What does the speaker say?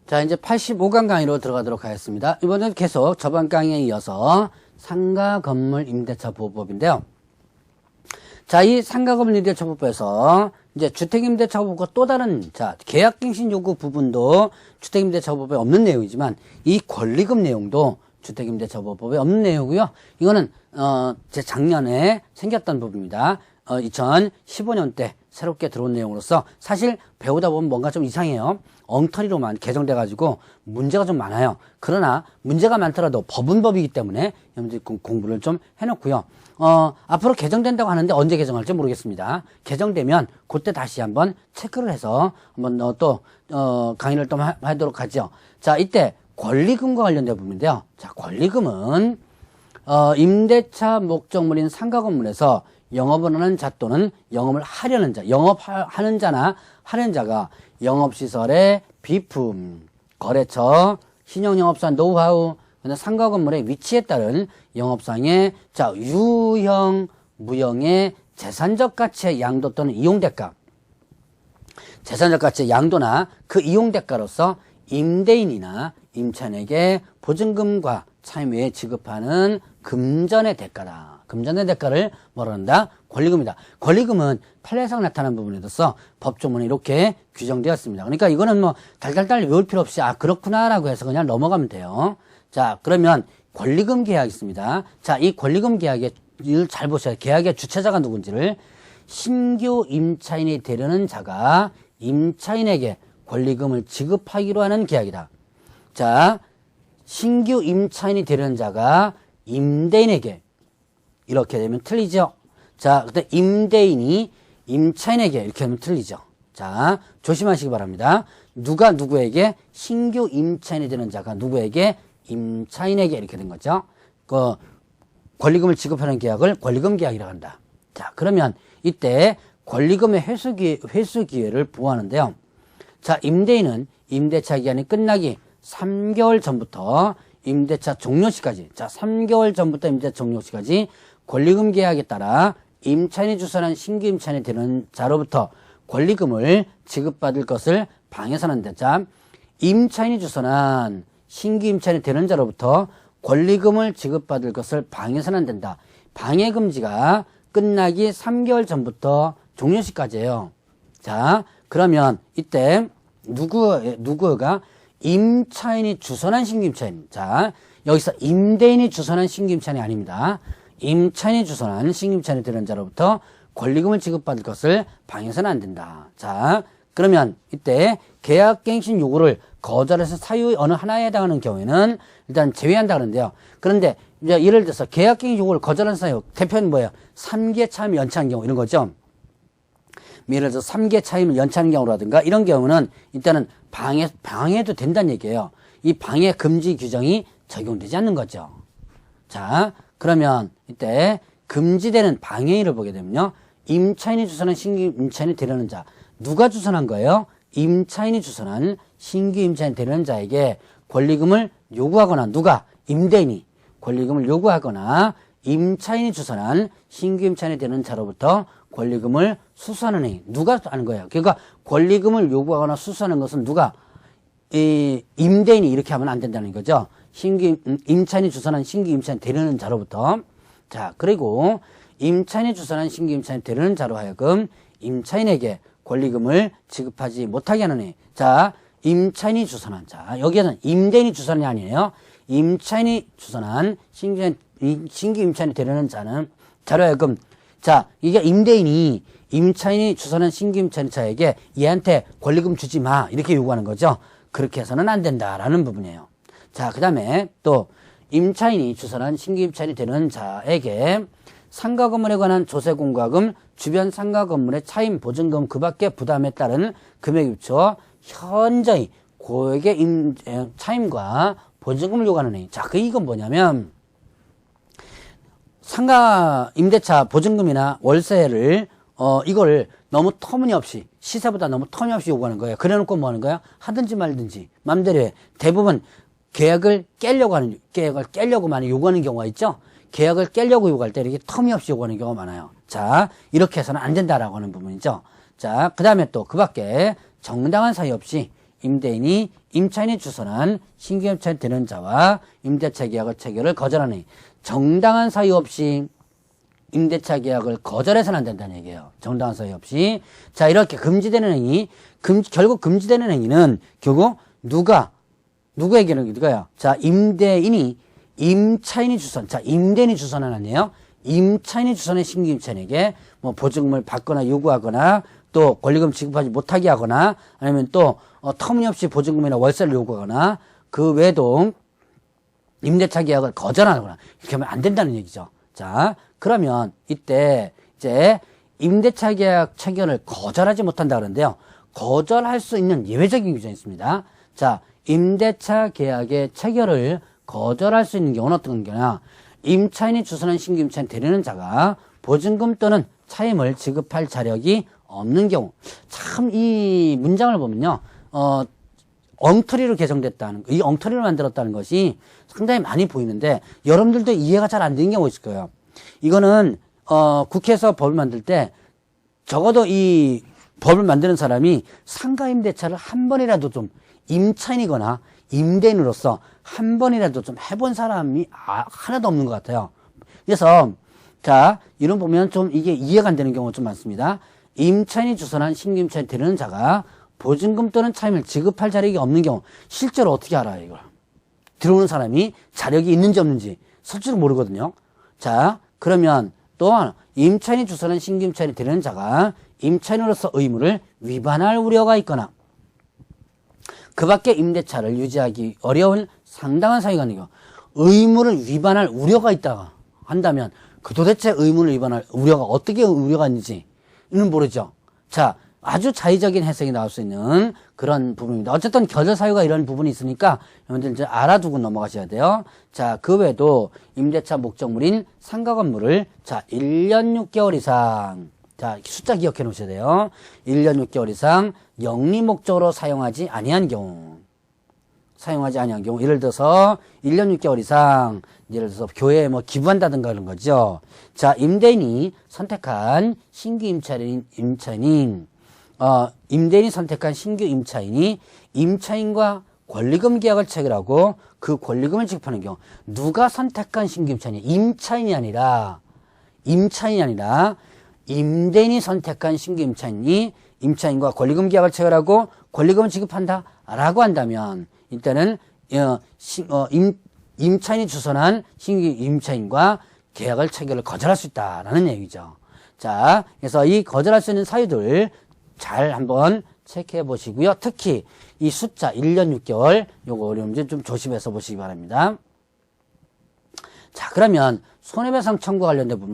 자, 이제 85강 강의로 들어가도록 하겠습니다. 이번엔 계속 저번 강의에 이어서 상가 건물 임대차 보호법인데요. 자, 이 상가 건물 임대차 보호법에서 이제 주택임대차 보호법과 또 다른, 자, 계약갱신 요구 부분도 주택임대차 보호법에 없는 내용이지만 이 권리금 내용도 주택임대차 보호법에 없는 내용이고요. 이거는, 제 작년에 생겼던 부분입니다. 2015년 때 새롭게 들어온 내용으로서 사실 배우다 보면 뭔가 좀 이상해요. 엉터리로만 개정돼가지고 문제가 좀 많아요. 그러나 문제가 많더라도 법은 법이기 때문에 여러분들이 공부를 좀 해놓고요. 앞으로 개정된다고 하는데 언제 개정할지 모르겠습니다. 개정되면 그때 다시 한번 체크를 해서 한번 또 강의를 또 하도록 하죠. 자, 이때 권리금과 관련된 부분인데요. 자, 권리금은 임대차 목적물인 상가 건물에서 영업을 하는 자 또는 영업을 하려는 자, 영업하는 자나 하는 자가 영업시설의 비품, 거래처, 신용영업사 노하우, 상가 건물의 위치에 따른 영업상의 자, 유형, 무형의 재산적 가치의 양도 또는 이용대가, 재산적 가치의 양도나 그 이용대가로서 임대인이나 임차인에게 보증금과 차임 외에 지급하는 금전의 대가다. 금전의 대가를 뭐라 한다? 권리금이다. 권리금은 판례상 나타난 부분에 있어서 법조문에 이렇게 규정되었습니다. 그러니까 이거는 뭐 달달달 외울 필요 없이 그렇구나라고 해서 그냥 넘어가면 돼요. 자, 그러면 권리금 계약이 있습니다. 자, 이 권리금 계약을 잘 보셔야 돼요. 계약의 주체자가 누군지를. 신규 임차인이 되려는 자가 임차인에게 권리금을 지급하기로 하는 계약이다. 자, 신규 임차인이 되려는 자가 임대인에게, 이렇게 되면 틀리죠. 자, 그때 임대인이 임차인에게 이렇게 하면 틀리죠. 자, 조심하시기 바랍니다. 누가 누구에게? 신규 임차인이 되는 자가 누구에게? 임차인에게 이렇게 된 거죠. 그 권리금을 지급하는 계약을 권리금 계약이라고 한다. 자, 그러면 이때 권리금의 회수 기회를 보호하는데요. 자, 임대인은 임대차 기간이 끝나기 3개월 전부터 임대차 종료시까지, 자, 3개월 전부터 임대차 종료시까지 권리금 계약에 따라 임차인이 주선한 신규 임차인이 되는 자로부터 권리금을 지급받을 것을 방해서는 안 된다. 임차인이 주선한 신규 임차인이 되는 자로부터 권리금을 지급받을 것을 방해서는 안 된다. 방해 금지가 끝나기 3개월 전부터 종료시까지예요. 자, 그러면 이때 누구가 임차인이 주선한 신규 임차인. 자, 여기서 임대인이 주선한 신규 임차인이 아닙니다. 임차인이 주선한 신규 임차인이 되는 자로부터 권리금을 지급받을 것을 방해서는 안 된다. 자, 그러면 이때 계약갱신 요구를 거절해서 사유의 어느 하나에 해당하는 경우에는 일단 제외한다 그러는데요. 그런데 이제 예를 들어서 계약갱신 요구를 거절한 사유, 대표는 뭐예요? 3개 차임 연체한 경우 이런 거죠. 예를 들어서 3개 차임을 연체하는 경우라든가 이런 경우는 일단은 방해도 된다는 얘기예요. 이 방해 금지 규정이 적용되지 않는 거죠. 자, 그러면 이때 금지되는 방해인을 보게 되면요. 임차인이 주선한 신규 임차인이 되려는 자. 누가 주선한 거예요? 임차인이 주선한 신규 임차인이 되려는 자에게 권리금을 요구하거나 누가? 임대인이 권리금을 요구하거나 임차인이 주선한 신규 임차인이 되는 자로부터 권리금을 수수하는 행위. 누가 하는 거예요? 그러니까 권리금을 요구하거나 수수하는 것은 누가? 임대인이 이렇게 하면 안 된다는 거죠. 임차인이 주선한 신규 임차인이 되려는 자로부터. 자, 그리고 임차인이 주선한 신규 임차인이 되려는 자로 하여금 임차인에게 권리금을 지급하지 못하게 하는 해. 자, 임차인이 주선한 자. 여기에는 임대인이 주선이 아니에요. 임차인이 주선한 신규 임차인이 되려는 자는 자로 하여금. 자, 이게 임차인이 주선한 신규 임차인 자에게 얘한테 권리금 주지 마. 이렇게 요구하는 거죠. 그렇게 해서는 안 된다라는 부분이에요. 자, 그 다음에 또 임차인이 주선한 신규 임차인이 되는 자에게 상가 건물에 관한 조세 공과금, 주변 상가 건물의 차임 보증금 그 밖의 부담에 따른 금액에 비추어 현저히 고액의 차임과 보증금을 요구하는 행위. 자, 이건 뭐냐면 상가 임대차 보증금이나 월세를 이걸 너무 터무니없이 시세보다 너무 터무니없이 요구하는 거예요. 그래놓고 뭐 하는 거야? 하든지 말든지 맘대로 해. 대부분 계약을 깨려고 많이 요구하는 경우가 있죠. 계약을 깨려고 요구할 때 이렇게 터무니없이 요구하는 경우가 많아요. 자, 이렇게 해서는 안 된다라고 하는 부분이죠. 자, 그 다음에 또 그 밖에 정당한 사유 없이 임대인이 임차인이 주선한 신규 임차인 되는 자와 임대차 계약을 체결을 거절하니 정당한 사유 없이 임대차 계약을 거절해서는 안 된다는 얘기예요. 정당한 사유 없이. 자, 이렇게 금지되는 행위, 결국 금지되는 행위는 결국 누구에게는 누가요? 자, 임대인이 임차인이 주선, 자, 임대인이 주선은 아니에요. 임차인이 주선의 신규 임차인에게 뭐 보증금을 받거나 요구하거나 또 권리금 지급하지 못하게 하거나 아니면 또 터무니없이 보증금이나 월세를 요구하거나 그 외에도 임대차 계약을 거절하거나 이렇게 하면 안 된다는 얘기죠. 자, 그러면 이때 이제 임대차 계약 체결을 거절하지 못한다 그러는데요. 거절할 수 있는 예외적인 규정이 있습니다. 자, 임대차 계약의 체결을 거절할 수 있는 경우는 어떤 경우냐? 임차인이 주선한 신규 임차인 되려는 자가 보증금 또는 차임을 지급할 자력이 없는 경우. 참 이 문장을 보면요. 엉터리로 개정됐다는 거, 이 엉터리로 만들었다는 것이 상당히 많이 보이는데 여러분들도 이해가 잘 안 되는 경우가 있을 거예요. 이거는 국회에서 법을 만들 때 적어도 이 법을 만드는 사람이 상가임대차를 한 번이라도 좀 임차인이거나 임대인으로서 한 번이라도 좀 해본 사람이 하나도 없는 것 같아요. 그래서 자, 이런 보면 좀 이게 이해가 안 되는 경우가 좀 많습니다. 임차인이 주선한 신규 임차인 되려는 자가 보증금 또는 차임을 지급할 자력이 없는 경우 실제로 어떻게 알아요, 이걸? 들어오는 사람이 자력이 있는지 없는지 실제로 모르거든요. 자, 그러면 또한 임차인이 주선한 신규 임차인이 되려는 자가 임차인으로서 의무를 위반할 우려가 있거나 그 밖에 임대차를 유지하기 어려운 상당한 사유가 있는 경우 의무를 위반할 우려가 있다가 한다면 그 도대체 의무를 위반할 우려가 어떻게 우려가 있는지는 모르죠. 자, 아주 자의적인 해석이 나올 수 있는 그런 부분입니다. 어쨌든 거절 사유가 이런 부분이 있으니까 여러분들 이제 알아두고 넘어가셔야 돼요. 자, 그 외에도 임대차 목적물인 상가 건물을 자, 1년 6개월 이상 자, 숫자 기억해 놓으셔야 돼요. 1년 6개월 이상 영리 목적으로 사용하지 아니한 경우. 예를 들어서 1년 6개월 이상 예를 들어서 교회에 뭐 기부한다든가 그런 거죠. 자, 임대인이 선택한 신규 임대인이 선택한 신규 임차인이 임차인과 권리금 계약을 체결하고 그 권리금을 지급하는 경우 누가 선택한 신규 임차인이 임차인이 아니라 임대인이 선택한 신규 임차인이 임차인과 권리금 계약을 체결하고 권리금을 지급한다라고 한다면 일단은 임차인이 주선한 신규 임차인과 계약을 체결을 거절할 수 있다라는 얘기죠. 자, 그래서 이 거절할 수 있는 사유들 잘 한번 체크해 보시고요. 특히 이 숫자 1년 6개월 요거 어려운지 좀 조심해서 보시기 바랍니다. 자, 그러면 손해배상 청구 관련된 부분